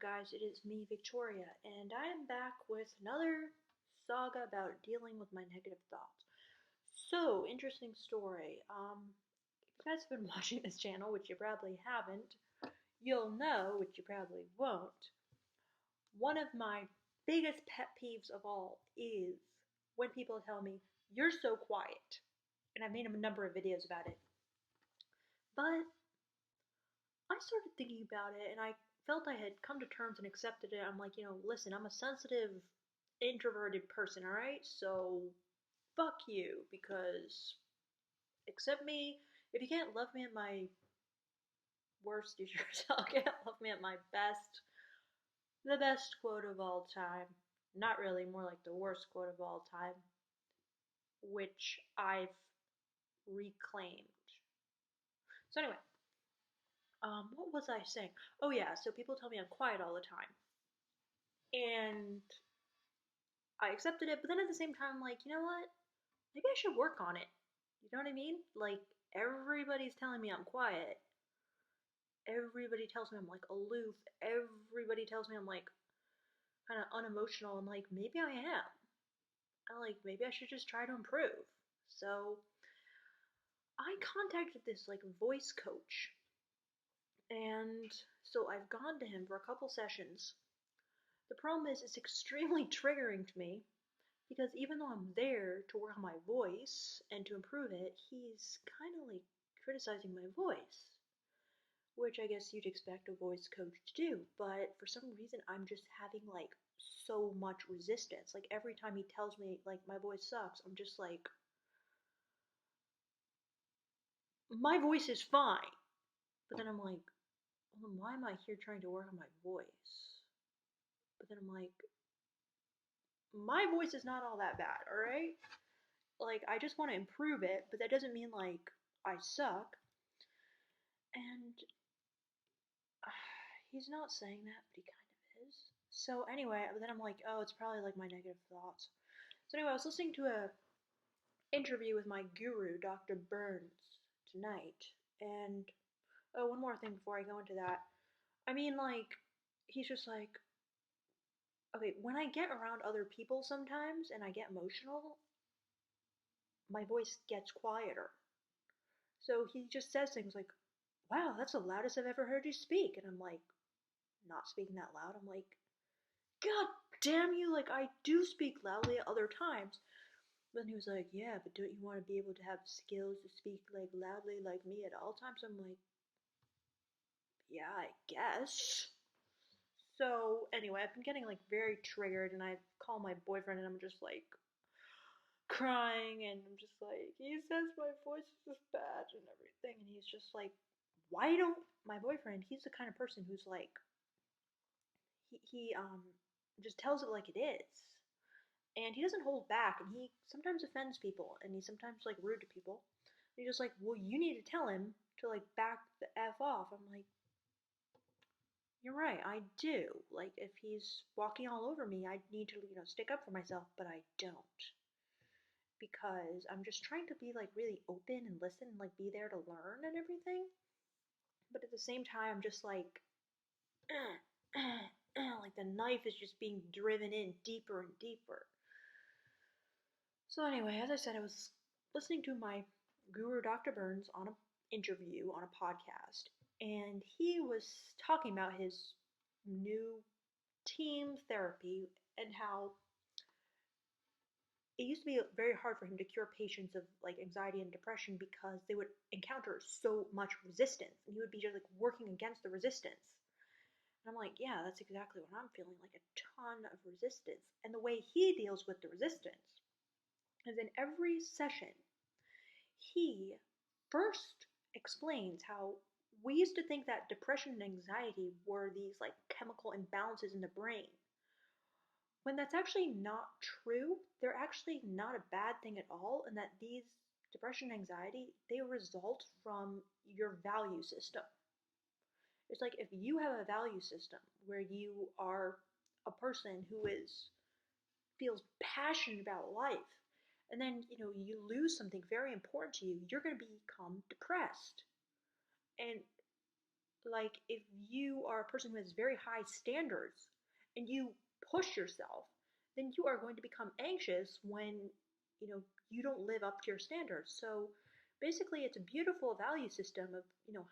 guys? It is me, Victoria, and I am back with another saga about dealing with my negative thoughts. So, interesting story. If you guys have been watching this channel, which you probably haven't, you'll know, which you probably won't, one of my biggest pet peeves of all is when people tell me, "You're so quiet." And I've made a number of videos about it. But I started thinking about it and I felt I had come to terms and accepted it. I'm like, listen, I'm a sensitive, introverted person, alright? So, fuck you, because accept me. If you can't love me at my worst, you sure as hell can't love me at my best. The best quote of all time. Not really, more like the worst quote of all time, which I've reclaimed. So, anyway, what was I saying? Oh, yeah, so people tell me I'm quiet all the time. And I accepted it, but then at the same time, I'm like, you know what? Maybe I should work on it. You know what I mean? Like, everybody's telling me I'm quiet. Everybody tells me I'm like aloof. Everybody tells me I'm like kind of unemotional. And like, maybe I am. And like, maybe I should just try to improve. So I contacted this like voice coach. And so I've gone to him for a couple sessions. The problem is, it's extremely triggering to me because even though I'm there to work on my voice and to improve it, he's kind of like criticizing my voice, which I guess you'd expect a voice coach to do, but for some reason I'm just having like so much resistance. Like every time he tells me like my voice sucks, I'm just like, my voice is fine. But then I'm like, well, then why am I here trying to work on my voice? But then I'm like, my voice is not all that bad, alright? Like, I just want to improve it, but that doesn't mean like I suck. And he's not saying that, but he kind of is. So anyway, then I'm like, oh, it's probably like my negative thoughts. So anyway, I was listening to a interview with my guru, Dr. Burns, tonight, and oh, one more thing before I go into that. I mean, like, he's just like, okay, when I get around other people sometimes and I get emotional, my voice gets quieter. So he just says things like, wow, that's the loudest I've ever heard you speak. And I'm like, not speaking that loud. I'm like, God damn you, like I do speak loudly at other times. But then he was like, yeah, but don't you want to be able to have skills to speak like loudly like me at all times? I'm like, yeah, I guess. So anyway, I've been getting like very triggered and I call my boyfriend and I'm just like crying and I'm just like, he says my voice is just bad and everything and he's just like, why don't my boyfriend, he's the kind of person who's like he just tells it like it is. And he doesn't hold back and he sometimes offends people and he's sometimes like rude to people. And he's just like, well, you need to tell him to like back the F off. I'm like, you're right, I do. Like if he's walking all over me, I need to, stick up for myself, but I don't. Because I'm just trying to be like really open and listen and like be there to learn and everything. But at the same time, I'm just like, like the knife is just being driven in deeper and deeper. So anyway, as I said, I was listening to my guru Dr. Burns on an interview on a podcast, and he was talking about his new team therapy and how it used to be very hard for him to cure patients of like anxiety and depression because they would encounter so much resistance and he would be just like working against the resistance. And I'm like, yeah, that's exactly what I'm feeling, like a ton of resistance. And the way he deals with the resistance is in every session, he first explains how we used to think that depression and anxiety were these like chemical imbalances in the brain. When that's actually not true, they're actually not a bad thing at all, and that these depression and anxiety, they result from your value system. It's like if you have a value system where you are a person who feels passionate about life, and then you lose something very important to you, you're going to become depressed. And Like, if you are a person who has very high standards and you push yourself, then you are going to become anxious when, you know, you don't live up to your standards. So basically, it's a beautiful value system of,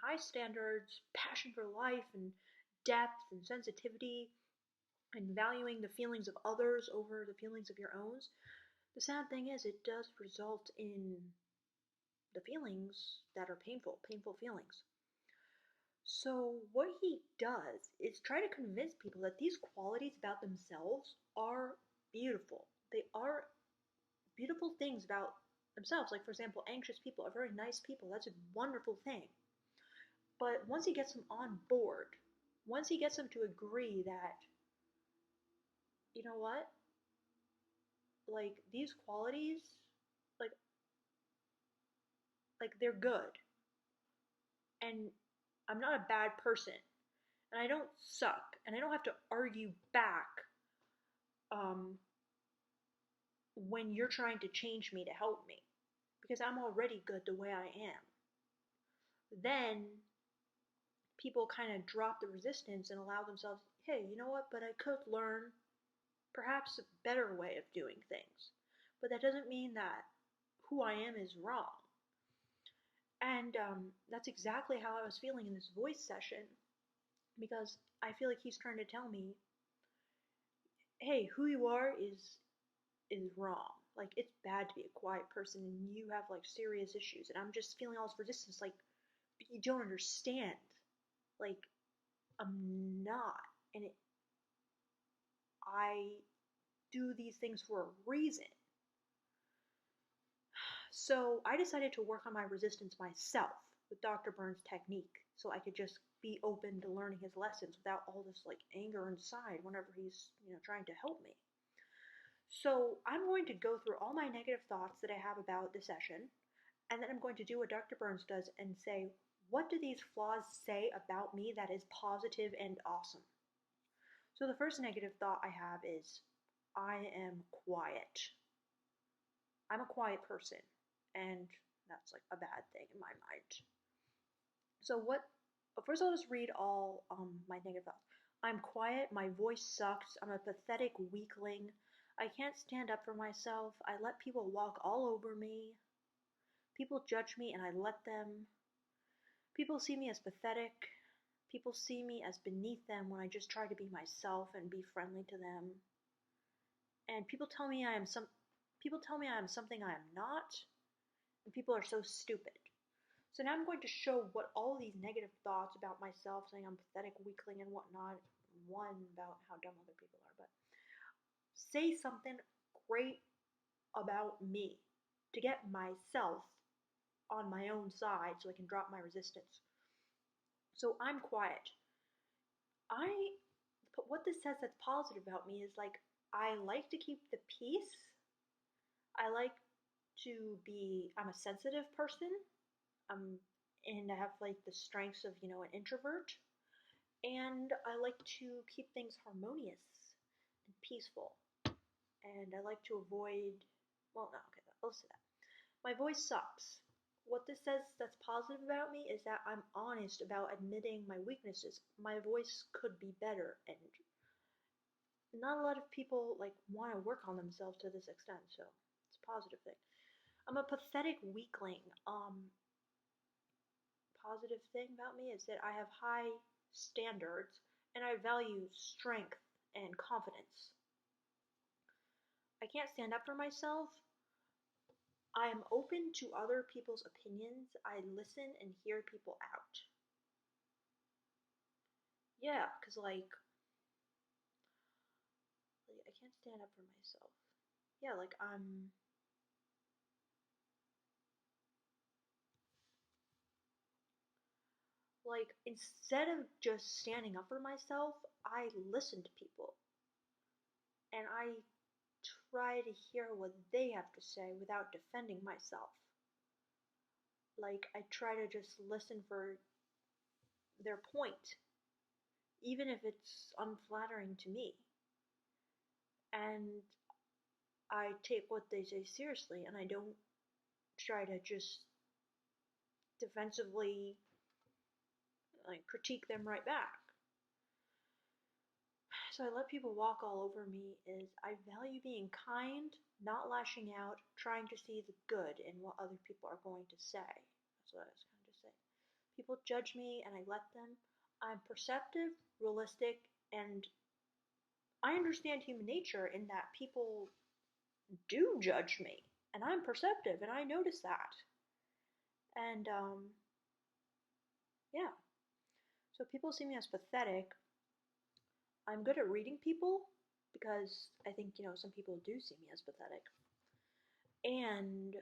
high standards, passion for life, and depth and sensitivity, and valuing the feelings of others over the feelings of your own. The sad thing is, it does result in the feelings that are painful, painful feelings. So, what he does is try to convince people that these qualities about themselves are beautiful. They are beautiful things about themselves. Like, for example, anxious people are very nice people. That's a wonderful thing. But once he gets them on board, once he gets them to agree that, you know what, like, these qualities, like, they're good. And I'm not a bad person. And I don't suck. And I don't have to argue back um, when you're trying to change me to help me, because I'm already good the way I am. Then people kind of drop the resistance and allow themselves, hey, you know what, but I could learn perhaps a better way of doing things. But that doesn't mean that who I am is wrong. And that's exactly how I was feeling in this voice session, because I feel like he's trying to tell me, hey, who you are is wrong. Like, it's bad to be a quiet person and you have like serious issues, and I'm just feeling all this resistance. Like, you don't understand. Like, I'm not, and I do these things for a reason. So I decided to work on my resistance myself with Dr. Burns' technique, so I could just be open to learning his lessons without all this like anger inside whenever he's trying to help me. So I'm going to go through all my negative thoughts that I have about the session, and then I'm going to do what Dr. Burns does and say, what do these flaws say about me that is positive and awesome? So the first negative thought I have is, I am quiet. I'm a quiet person, and that's like a bad thing in my mind. So first I'll just read all my negative thoughts. I'm quiet, my voice sucks, I'm a pathetic weakling, I can't stand up for myself, I let people walk all over me, people judge me and I let them, people see me as pathetic, people see me as beneath them when I just try to be myself and be friendly to them, and people tell me I am something I am not, and people are so stupid. So now I'm going to show what all of these negative thoughts about myself, saying I'm pathetic, weakling, and whatnot, one about how dumb other people are, but say something great about me to get myself on my own side so I can drop my resistance. So I'm quiet. What this says that's positive about me is like, I like to keep the peace. I like I'm a sensitive person. And I have like the strengths of, an introvert. And I like to keep things harmonious and peaceful. And I like to avoid, well, no, okay, let's say that. My voice sucks. What this says that's positive about me is that I'm honest about admitting my weaknesses. My voice could be better, and not a lot of people like want to work on themselves to this extent, so it's a positive thing. I'm a pathetic weakling. Positive thing about me is that I have high standards and I value strength and confidence. I can't stand up for myself. I am open to other people's opinions. I listen and hear people out. Yeah, because I can't stand up for myself. Yeah, like instead of just standing up for myself, I listen to people. And I try to hear what they have to say without defending myself. Like, I try to just listen for their point, even if it's unflattering to me. And I take what they say seriously, and I don't try to just defensively like critique them right back. So I let people walk all over me is I value being kind, not lashing out, trying to see the good in what other people are going to say. That's what I was trying to say. People judge me and I let them. I'm perceptive, realistic, and I understand human nature in that people do judge me. And I'm perceptive and I notice that. And yeah. So people see me as pathetic. I'm good at reading people because I think, some people do see me as pathetic. And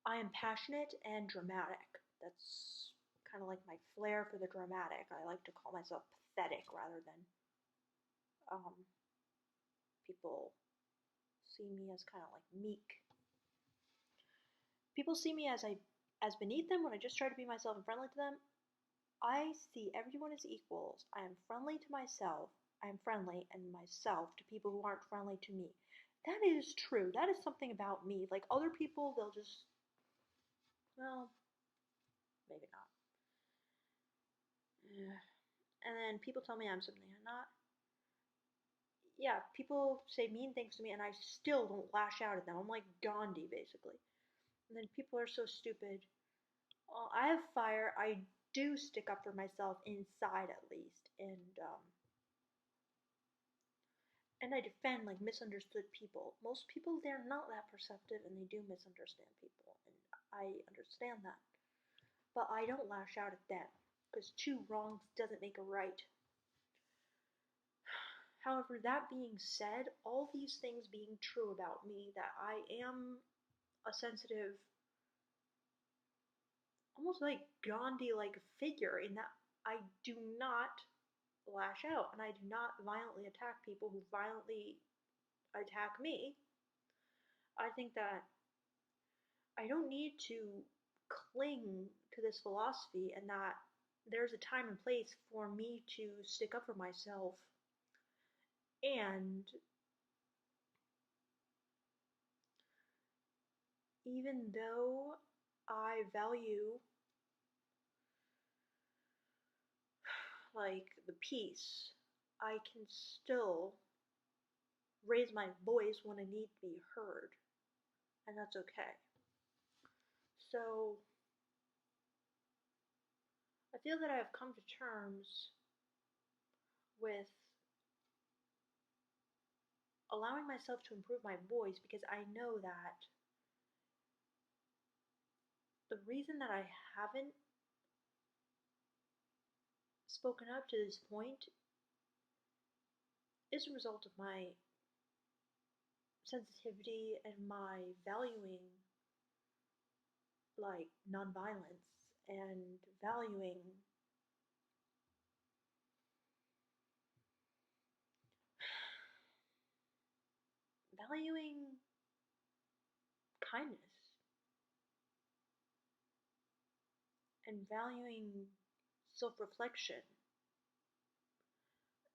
I am passionate and dramatic. That's kind of like my flair for the dramatic. I like to call myself pathetic rather than um, people see me as kind of like meek. People see me as beneath them when I just try to be myself and friendly to them. I see everyone as equals. I am friendly to myself. I am friendly and myself to people who aren't friendly to me. That is true. That is something about me. Like other people, they'll just, well, maybe not. Yeah. And then people tell me I'm something I'm not. Yeah, people say mean things to me and I still don't lash out at them. I'm like Gandhi, basically. And then people are so stupid. I have fire. I do stick up for myself inside at least. And I defend like misunderstood people. Most people, they're not that perceptive and they do misunderstand people. And I understand that. But I don't lash out at them because two wrongs doesn't make a right. However, that being said, all these things being true about me, that I am a sensitive, almost like Gandhi like figure, in that I do not lash out and I do not violently attack people who violently attack me. I think that I don't need to cling to this philosophy and that there's a time and place for me to stick up for myself. And even though I value like the peace, I can still raise my voice when I need to be heard, and that's okay. So I feel that I have come to terms with allowing myself to improve my voice because I know that the reason that I haven't spoken up to this point is a result of my sensitivity and my valuing like nonviolence and valuing kindness and valuing self-reflection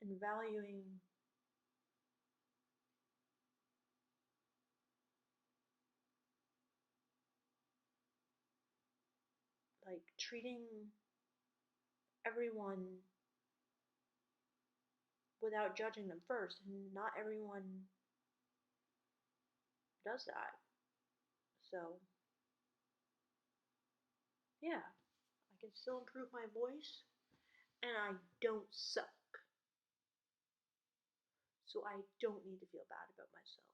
and valuing like treating everyone without judging them first, and not everyone does that. So, yeah, I can still improve my voice and I don't suck. So I don't need to feel bad about myself.